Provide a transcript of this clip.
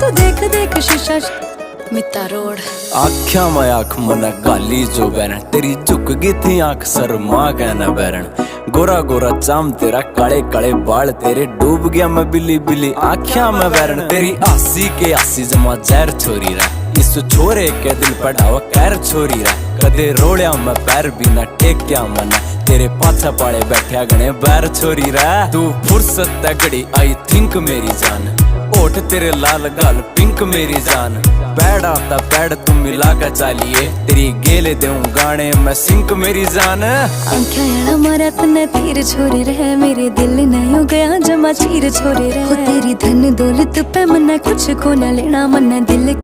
तू देख देख शीशा मिता रोड। आख्या में आँख मन गाली जो बैरन, तेरी झुक गई थी आँख शर्मा कहना बैरन। गोरा गोरा चाम तेरा, काले काले बाल तेरे, डूब गया मैं बिली बिली आख्या में बैरन। तेरी आसी के आसी जमा जहर छोरी रहा, इस छोरे के दिल पढ़ावा कैर छोरी रहा। कदे रोड़िया मैं पैर भी ना टेक्या मना, तेरे पाछा पाड़े बैठा गणे बैर छोरी रहा। तू फुर्सत तगड़ी आई थिंक मेरी जान, ओठ तेरे लाल गाल पिंक मेरी जान। पैड आता पैड तुम मिला कर चालिए, तेरी गेले दूं गाने में सिंक मेरी जान। आंखें मारा तने तीर छोरे रहे, मेरे दिल ने हो गया जमा चीर छोरे रहे। तेरी धन दौलत पे मन्ना कुछ को न लेना, मन्ना दिल